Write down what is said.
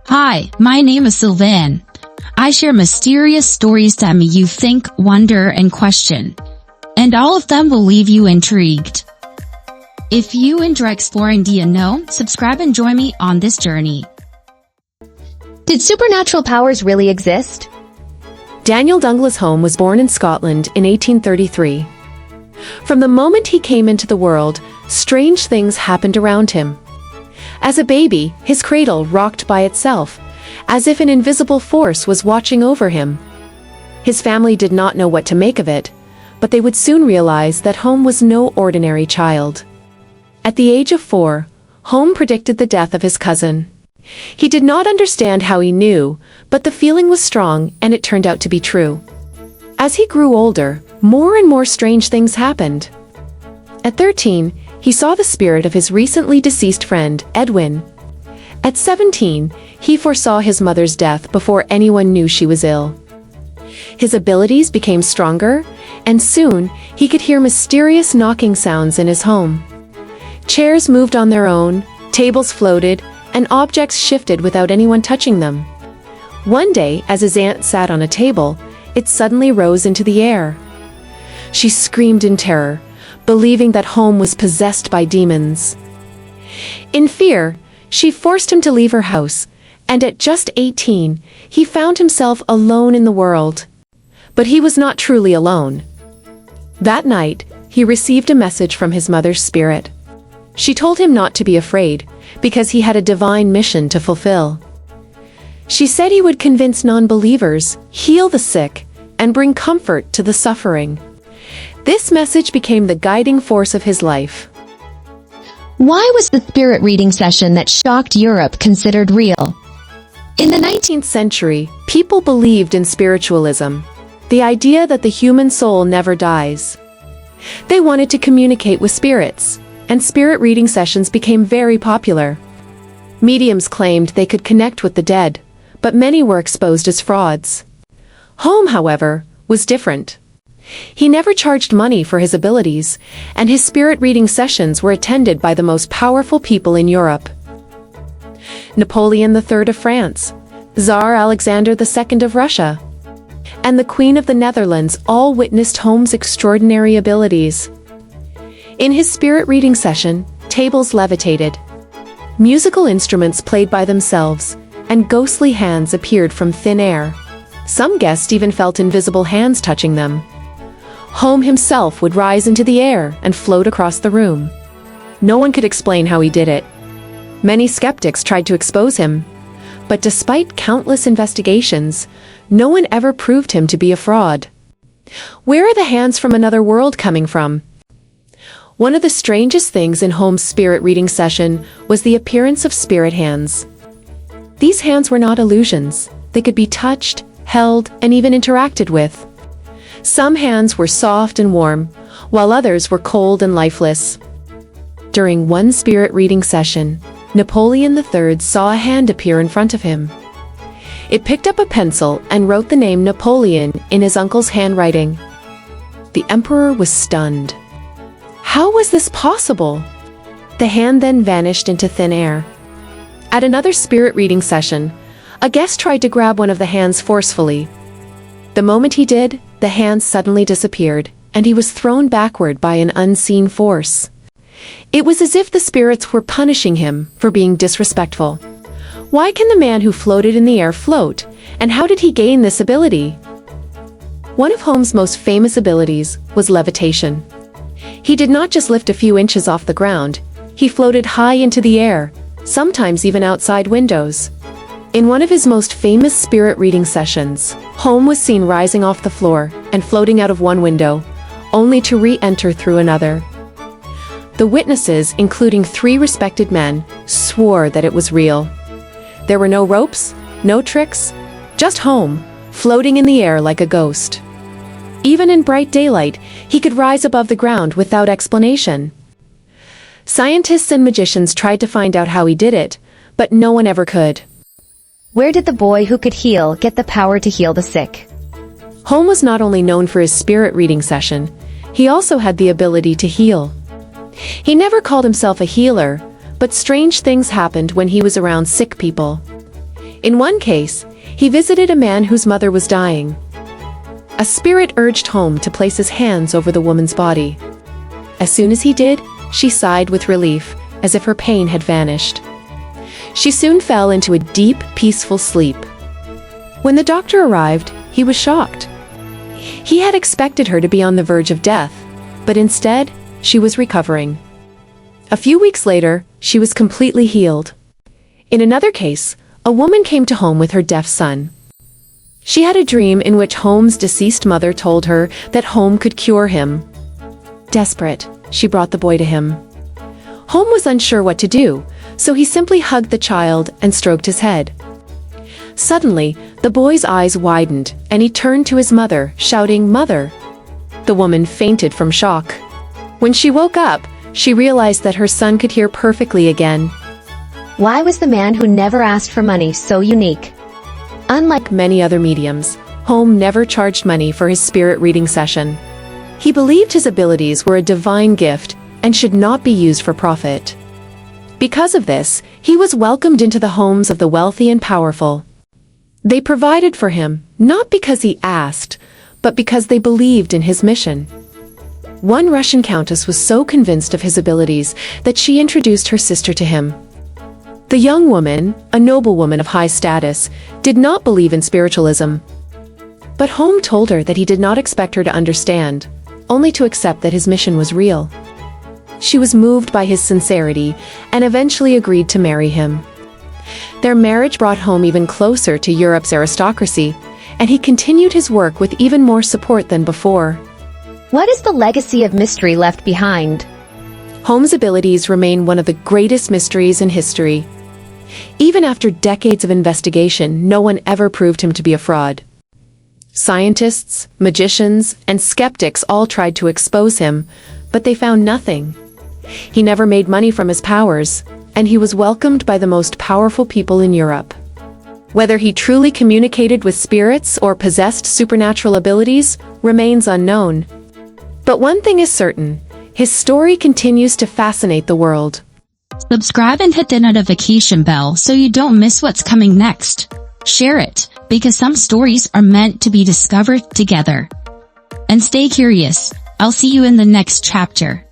Hi, my name is Sylvan. I share mysterious stories that make you think, wonder, and question. And all of them will leave you intrigued. If you enjoy exploring the unknown, subscribe and join me on this journey. Did supernatural powers really exist? Daniel Dunglas Home was born in Scotland in 1833. From the moment he came into the world, strange things happened around him. As a baby, his cradle rocked by itself, as if an invisible force was watching over him. His family did not know what to make of it, but they would soon realize that Home was no ordinary child. At the age of 4, Home predicted the death of his cousin. He did not understand how he knew, but the feeling was strong and it turned out to be true. As he grew older, more and more strange things happened. At 13, he saw the spirit of his recently deceased friend, Edwin. At 17, he foresaw his mother's death before anyone knew she was ill. His abilities became stronger, and soon he could hear mysterious knocking sounds in his home. Chairs moved on their own, tables floated, and objects shifted without anyone touching them. One day, as his aunt sat on a table, it suddenly rose into the air. She screamed in terror, believing that Home was possessed by demons. In fear, she forced him to leave her house, and at just 18, he found himself alone in the world. But he was not truly alone. That night, he received a message from his mother's spirit. She told him not to be afraid, because he had a divine mission to fulfill. She said he would convince non-believers, heal the sick, and bring comfort to the suffering. This message became the guiding force of his life. Why was the spirit reading session that shocked Europe considered real? In the 19th century, people believed in spiritualism, the idea that the human soul never dies. They wanted to communicate with spirits, and spirit reading sessions became very popular. Mediums claimed they could connect with the dead, but many were exposed as frauds. Home, however, was different. He never charged money for his abilities, and his spirit reading sessions were attended by the most powerful people in Europe. Napoleon III of France, Tsar Alexander II of Russia, and the Queen of the Netherlands all witnessed Home's extraordinary abilities. In his spirit reading session, tables levitated. Musical instruments played by themselves, and ghostly hands appeared from thin air. Some guests even felt invisible hands touching them. Home himself would rise into the air and float across the room. No one could explain how he did it. Many skeptics tried to expose him, but despite countless investigations, no one ever proved him to be a fraud. Where are the hands from another world coming from? One of the strangest things in Home's spirit reading session was the appearance of spirit hands. These hands were not illusions. They could be touched, held, and even interacted with. Some hands were soft and warm, while others were cold and lifeless. During one spirit reading session, Napoleon III saw a hand appear in front of him. It picked up a pencil and wrote the name Napoleon in his uncle's handwriting. The emperor was stunned. How was this possible? The hand then vanished into thin air. At another spirit reading session, a guest tried to grab one of the hands forcefully. The moment he did, the hand suddenly disappeared, and he was thrown backward by an unseen force. It was as if the spirits were punishing him for being disrespectful. Why can the man who floated in the air float, and how did he gain this ability? One of Home's most famous abilities was levitation. He did not just lift a few inches off the ground, he floated high into the air, sometimes even outside windows. In one of his most famous spirit reading sessions, Home was seen rising off the floor and floating out of one window, only to re-enter through another. The witnesses, including 3 respected men, swore that it was real. There were no ropes, no tricks, just Home, floating in the air like a ghost. Even in bright daylight, he could rise above the ground without explanation. Scientists and magicians tried to find out how he did it, but no one ever could. Where did the boy who could heal get the power to heal the sick? Home was not only known for his spirit reading session, he also had the ability to heal. He never called himself a healer, but strange things happened when he was around sick people. In one case, he visited a man whose mother was dying. A spirit urged Home to place his hands over the woman's body. As soon as he did, she sighed with relief, as if her pain had vanished. She soon fell into a deep, peaceful sleep. When the doctor arrived, he was shocked. He had expected her to be on the verge of death, but instead, she was recovering. A few weeks later, she was completely healed. In another case, a woman came to Home with her deaf son. She had a dream in which Home's deceased mother told her that Home could cure him. Desperate, she brought the boy to him. Home was unsure what to do, so he simply hugged the child and stroked his head. Suddenly, the boy's eyes widened, and he turned to his mother, shouting, "Mother!" The woman fainted from shock. When she woke up, she realized that her son could hear perfectly again. Why was the man who never asked for money so unique? Unlike many other mediums, Home never charged money for his spirit reading session. He believed his abilities were a divine gift and should not be used for profit. Because of this, he was welcomed into the homes of the wealthy and powerful. They provided for him, not because he asked, but because they believed in his mission. One Russian countess was so convinced of his abilities that she introduced her sister to him. The young woman, a noblewoman of high status, did not believe in spiritualism. But Home told her that he did not expect her to understand, only to accept that his mission was real. She was moved by his sincerity and eventually agreed to marry him. Their marriage brought Home even closer to Europe's aristocracy, and he continued his work with even more support than before. What is the legacy of mystery left behind? Home's abilities remain one of the greatest mysteries in history. Even after decades of investigation, no one ever proved him to be a fraud. Scientists, magicians, and skeptics all tried to expose him, but they found nothing. He never made money from his powers, and he was welcomed by the most powerful people in Europe. Whether he truly communicated with spirits or possessed supernatural abilities remains unknown. But one thing is certain, his story continues to fascinate the world. Subscribe and hit the notification bell so you don't miss what's coming next. Share it, because some stories are meant to be discovered together. And stay curious. I'll see you in the next chapter.